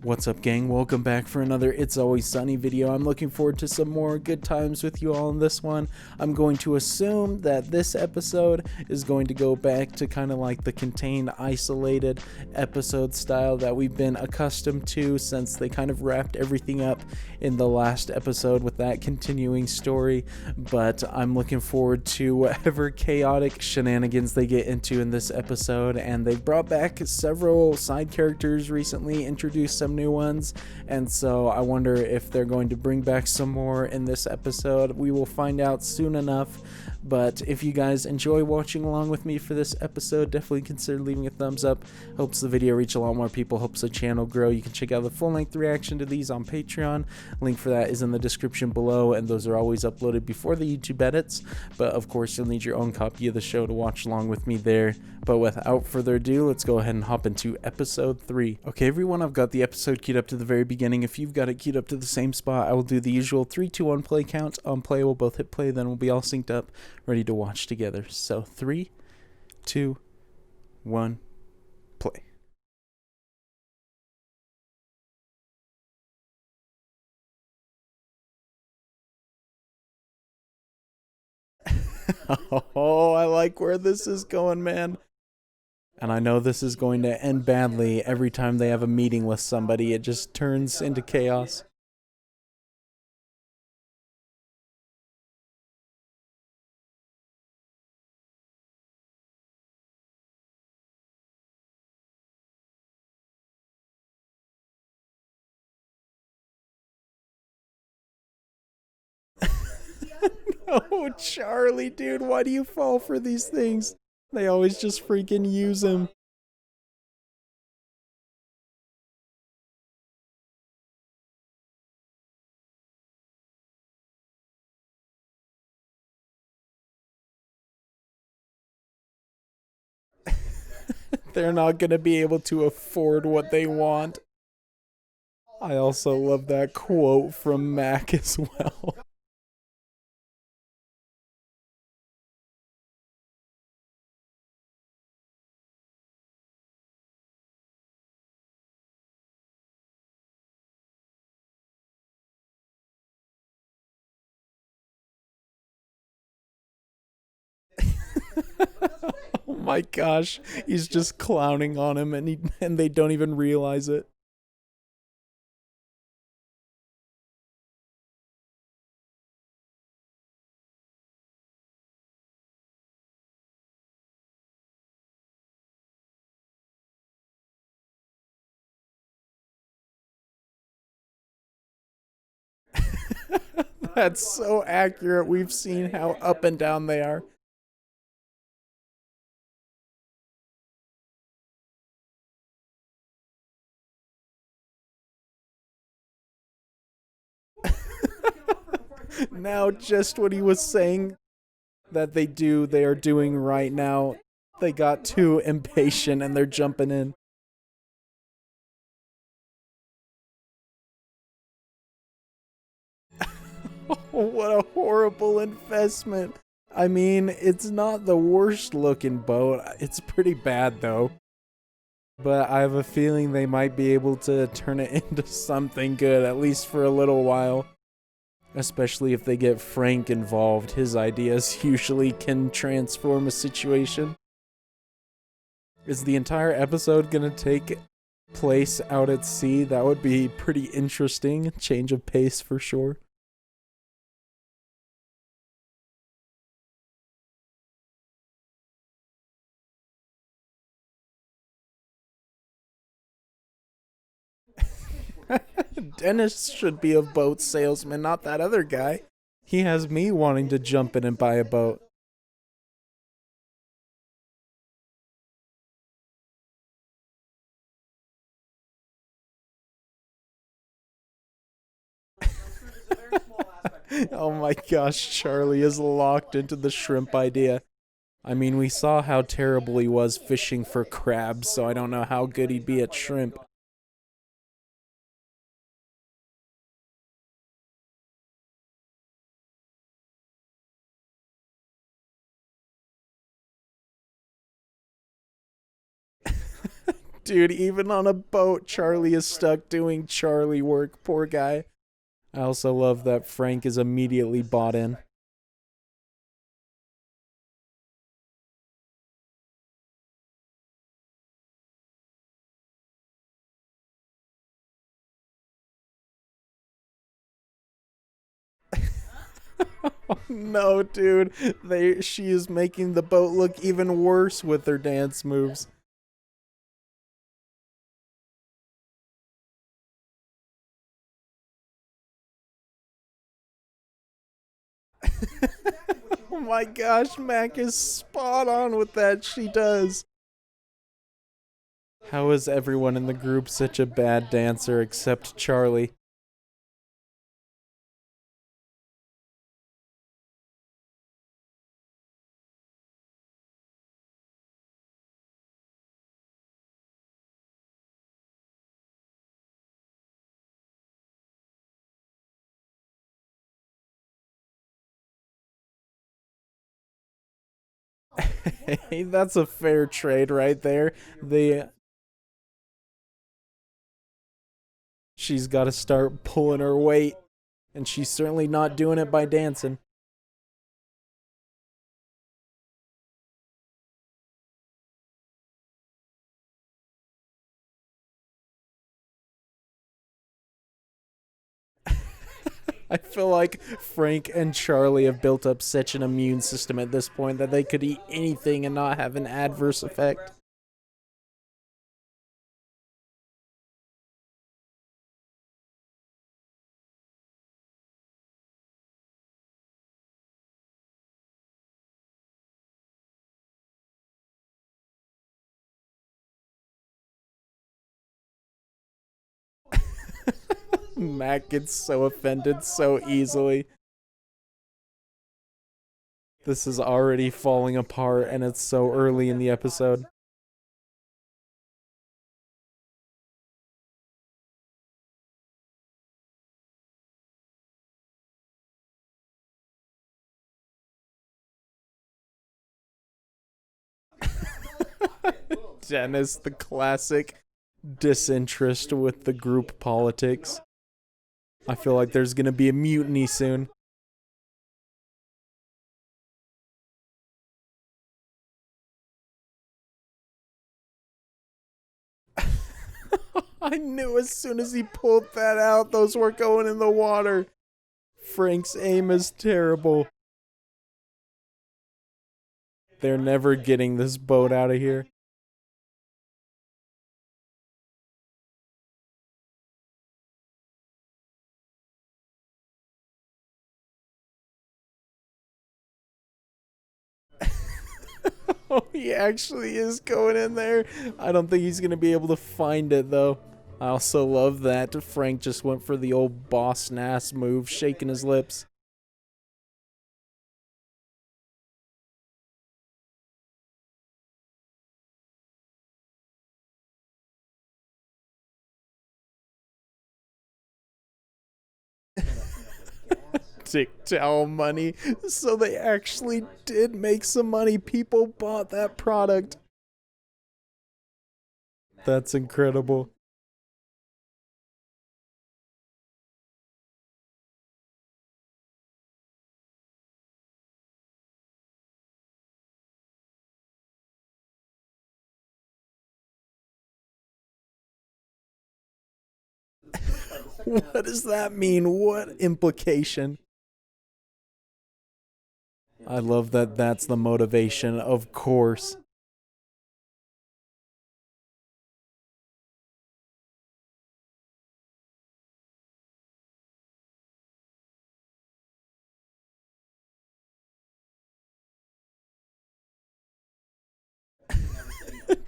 What's up, gang? Welcome back for another It's Always Sunny video. I'm looking forward to some more good times with you all in this one. I'm going to assume that this episode is going to go back to kind of like the contained, isolated episode style that we've been accustomed to since they kind of wrapped everything up in the last episode with that continuing story. But I'm looking forward to whatever chaotic shenanigans they get into in this episode. And they've brought back several side characters recently, introduced some new ones, and so I wonder if they're going to bring back some more in this episode. We will find out soon enough. But if you guys enjoy watching along with me for this episode, definitely consider leaving a thumbs up. Helps the video reach a lot more people, helps the channel grow. You can check out the full-length reaction to these on Patreon. Link for that is in the description below, and those are always uploaded before the YouTube edits. But of course, you'll need your own copy of the show to watch along with me there. But without further ado, let's go ahead and hop into episode 3. Okay, everyone, I've got the episode queued up to the very beginning. If you've got it queued up to the same spot, I will do the usual 3, 2, 1 play count. On play, we'll both hit play, then we'll be all synced up, ready to watch together. So 3, 2, 1, play. Oh, I like where this is going, man. And I know this is going to end badly. Every time they have a meeting with somebody, it just turns into chaos. Oh, Charlie, dude, why do you fall for these things? They always just freaking use him. They're not going to be able to afford what they want. I also love that quote from Mac as well. Oh my gosh, he's just clowning on him, and they don't even realize it. That's so accurate. We've seen how up and down they are. Now, just what he was saying that they are doing right now. They got too impatient and they're jumping in. What a horrible investment. I mean, it's not the worst looking boat. It's pretty bad though. But I have a feeling they might be able to turn it into something good, at least for a little while. Especially if they get Frank involved. His ideas usually can transform a situation. Is the entire episode gonna take place out at sea? That would be pretty interesting. Change of pace for sure. Dennis should be a boat salesman, not that other guy. He has me wanting to jump in and buy a boat. Oh my gosh, Charlie is locked into the shrimp idea. I mean, we saw how terrible he was fishing for crabs, so I don't know how good he'd be at shrimp. Dude, even on a boat, Charlie is stuck doing Charlie work. Poor guy. I also love that Frank is immediately bought in. No, dude. She is making the boat look even worse with her dance moves. Oh my gosh, Mac is spot on with that. She does. How is everyone in the group such a bad dancer except Charlie? Hey, that's a fair trade right there. She's got to start pulling her weight, and she's certainly not doing it by dancing. I feel like Frank and Charlie have built up such an immune system at this point that they could eat anything and not have an adverse effect. Mac gets so offended so easily. This is already falling apart, and it's so early in the episode. Dennis, the classic disinterest with the group politics. I feel like there's gonna be a mutiny soon. I knew as soon as he pulled that out, those were going in the water. Frank's aim is terrible. They're never getting this boat out of here. Oh, he actually is going in there. I don't think he's going to be able to find it, though. I also love that Frank just went for the old boss nass move, shaking his lips. TikTok money. So they actually did make some money. People bought that product. That's incredible. What does that mean? What implication? I love that that's the motivation, of course.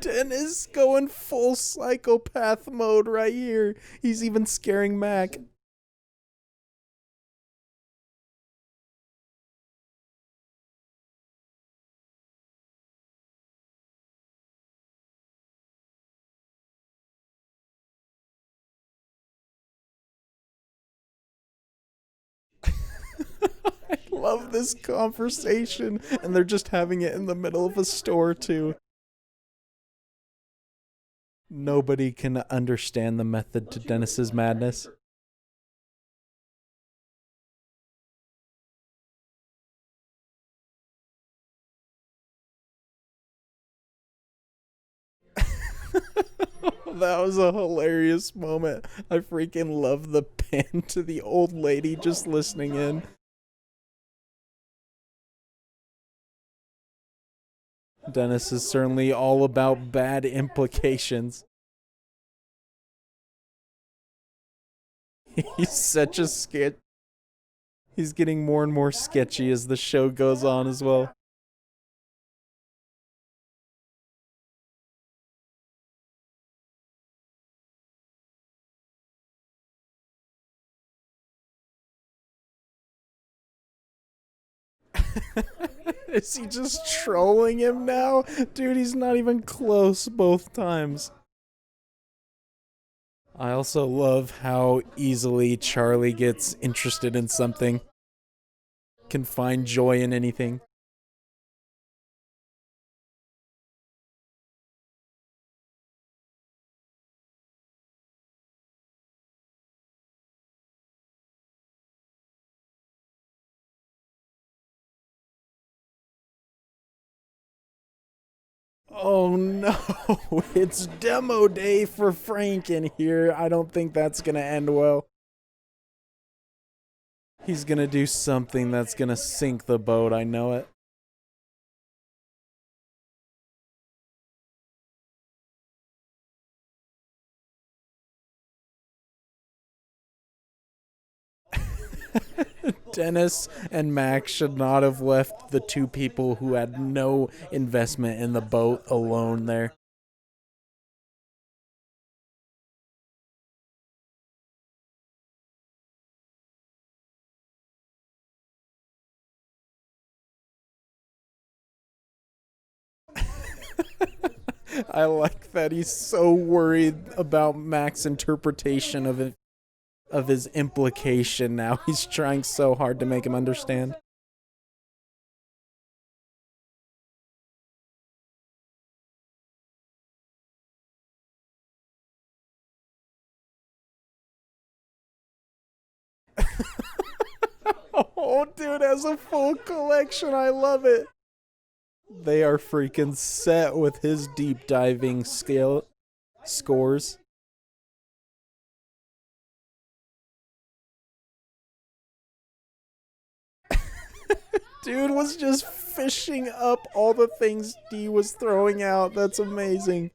Dennis going full psychopath mode right here. He's even scaring Mac. I love this conversation, and they're just having it in the middle of a store, too. Nobody can understand the method to Dennis's madness. That was a hilarious moment. I freaking love the pan to the old lady just listening in. Dennis is certainly all about bad implications. He's such a sketch. He's getting more and more sketchy as the show goes on as well. Is he just trolling him now? Dude, he's not even close both times. I also love how easily Charlie gets interested in something, can find joy in anything. Oh no, it's demo day for Frank in here. I don't think that's gonna end well. He's gonna do something that's gonna sink the boat, I know it. Dennis and Max should not have left the two people who had no investment in the boat alone there. I like that he's so worried about Max's interpretation of it, of his implication now. He's trying so hard to make him understand. Oh, dude has a full collection. I love it. They are freaking set with his deep diving skill scores. Dude was just fishing up all the things D was throwing out. That's amazing.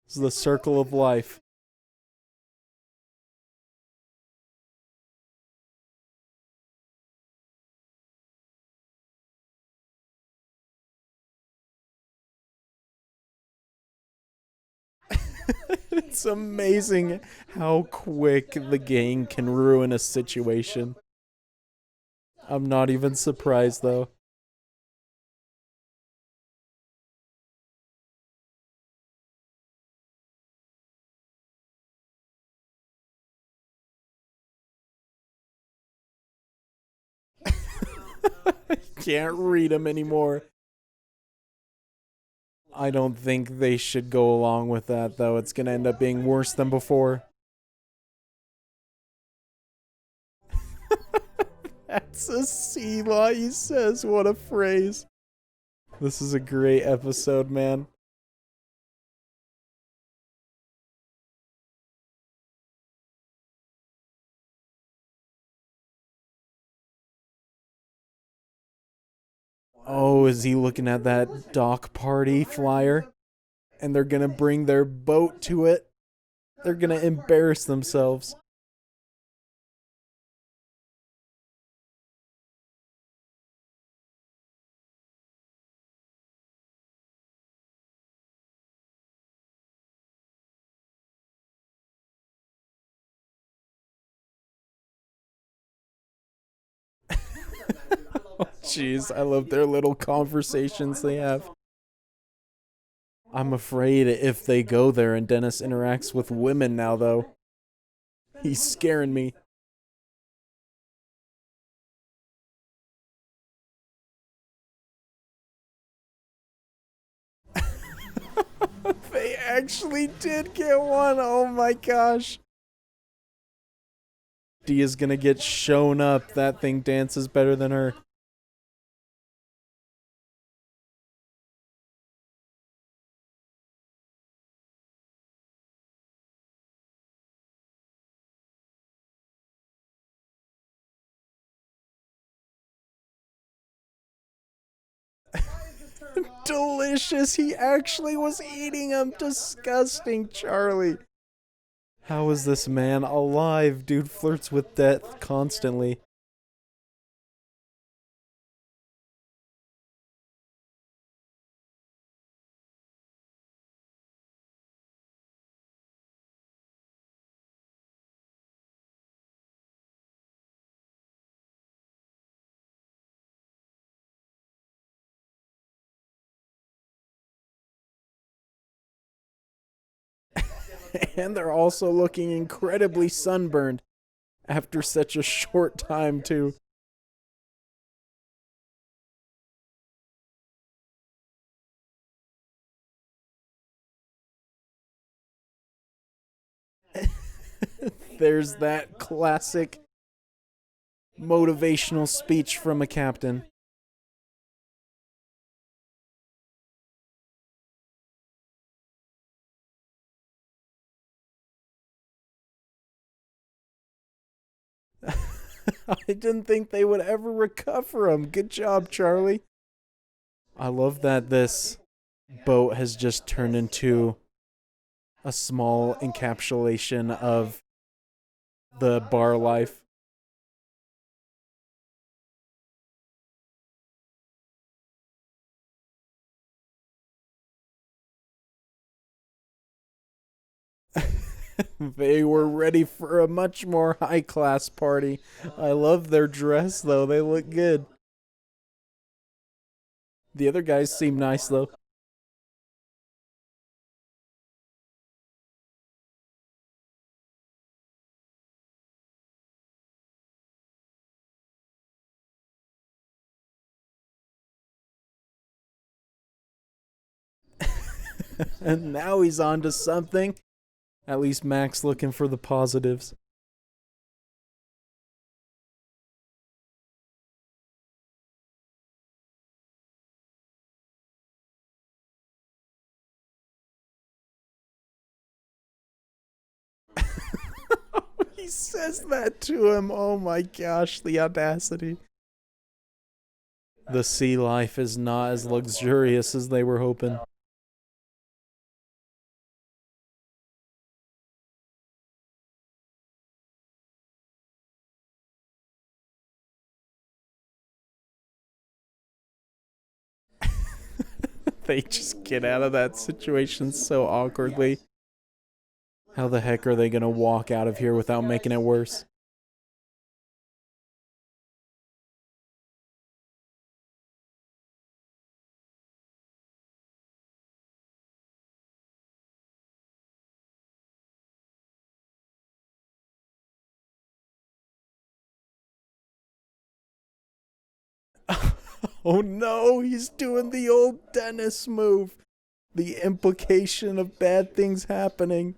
It's the circle of life. It's amazing how quick the gang can ruin a situation. I'm not even surprised though. Can't read them anymore. I don't think they should go along with that though. It's gonna end up being worse than before. That's a sea law, he says. What a phrase. This is a great episode, man. Oh, is he looking at that dock party flyer? And they're gonna bring their boat to it. They're gonna embarrass themselves. Oh, jeez, I love their little conversations they have. I'm afraid if they go there and Dennis interacts with women now, though, he's scaring me. They actually did get one. Oh my gosh. D is gonna get shown up. That thing dances better than her. Delicious. He actually was eating them. Disgusting, Charlie. How is this man alive? Dude flirts with death constantly. And they're also looking incredibly sunburned after such a short time, too. There's that classic motivational speech from a captain. I didn't think they would ever recover him. Good job, Charlie. I love that this boat has just turned into a small encapsulation of the bar life. They were ready for a much more high class party. I love their dress, though. They look good. The other guys seem nice, though. And now he's on to something. At least Max looking for the positives. He says that to him. Oh my gosh, the audacity. The sea life is not as luxurious as they were hoping. They just get out of that situation so awkwardly. How the heck are they gonna walk out of here without making it worse? Oh no, he's doing the old Dennis move. The implication of bad things happening.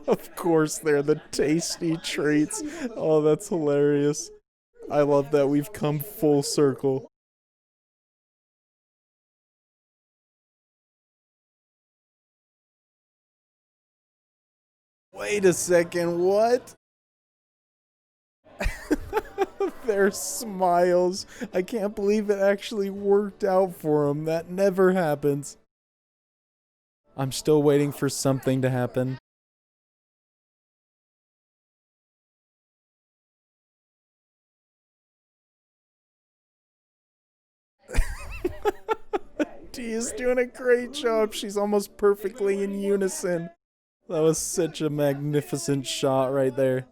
Of course, they're the tasty treats. Oh, that's hilarious. I love that we've come full circle. Wait a second, what? Their smiles. I can't believe it actually worked out for them. That never happens. I'm still waiting for something to happen. Dee is doing a great job. She's almost perfectly in unison. That was such a magnificent shot right there.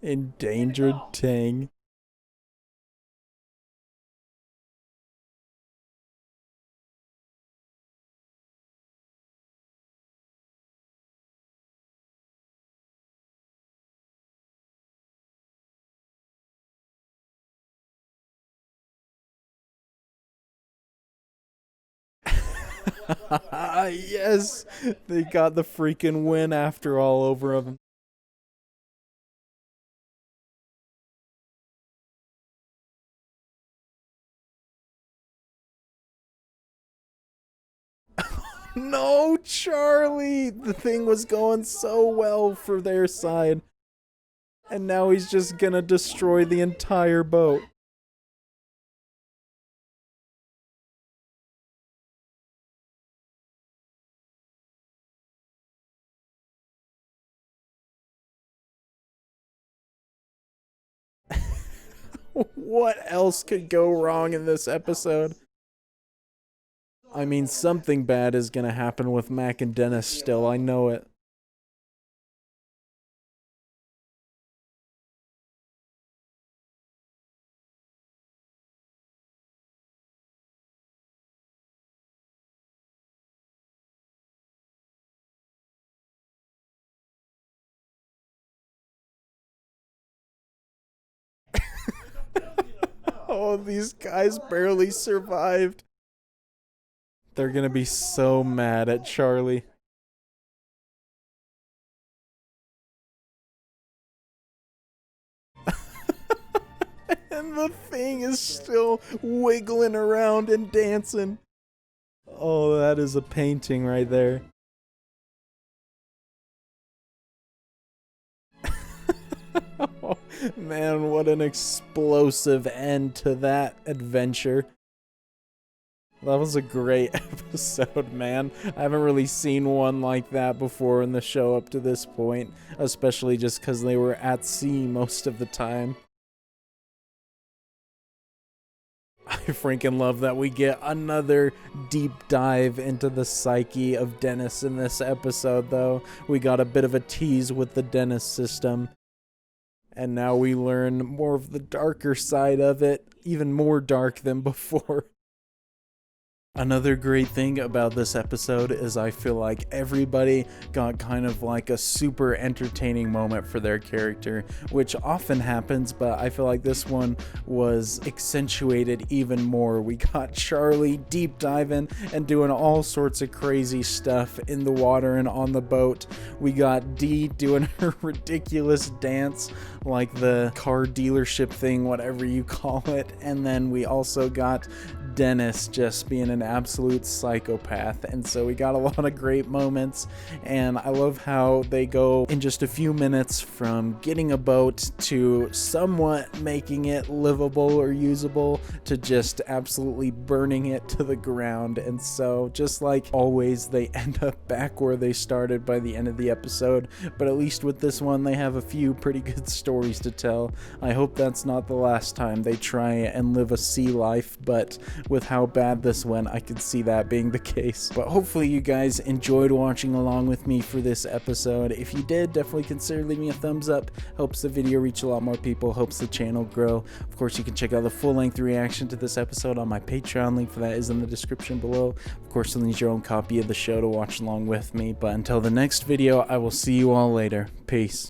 Endangered Tang. Yes, they got the freaking win after all over them. No, Charlie! The thing was going so well for their side. And now he's just gonna destroy the entire boat. What else could go wrong in this episode? I mean, something bad is gonna happen with Mac and Dennis still, I know it. Oh, these guys barely survived. They're gonna be so mad at Charlie. And the thing is still wiggling around and dancing. Oh, that is a painting right there. Oh, man, what an explosive end to that adventure. That was a great episode, man. I haven't really seen one like that before in the show up to this point, especially just because they were at sea most of the time. I freaking love that we get another deep dive into the psyche of Dennis in this episode, though. We got a bit of a tease with the Dennis system. And now we learn more of the darker side of it, even more dark than before. Another great thing about this episode is I feel like everybody got kind of like a super entertaining moment for their character, which often happens, but I feel like this one was accentuated even more. We got Charlie deep diving and doing all sorts of crazy stuff in the water and on the boat. We got Dee doing her ridiculous dance, like the car dealership thing, whatever you call it. And then we also got Dennis just being an absolute psychopath. And so we got a lot of great moments, and I love how they go in just a few minutes from getting a boat to somewhat making it livable or usable to just absolutely burning it to the ground. And so just like always, they end up back where they started by the end of the episode, but at least with this one they have a few pretty good stories to tell. I hope that's not the last time they try and live a sea life, but with how bad this went, I could see that being the case. But hopefully you guys enjoyed watching along with me for this episode. If you did, definitely consider leaving a thumbs up. Helps the video reach a lot more people, helps the channel grow. Of course, you can check out the full-length reaction to this episode on my Patreon. Link for that is in the description below. Of course, you'll need your own copy of the show to watch along with me. But until the next video, I will see you all later. Peace.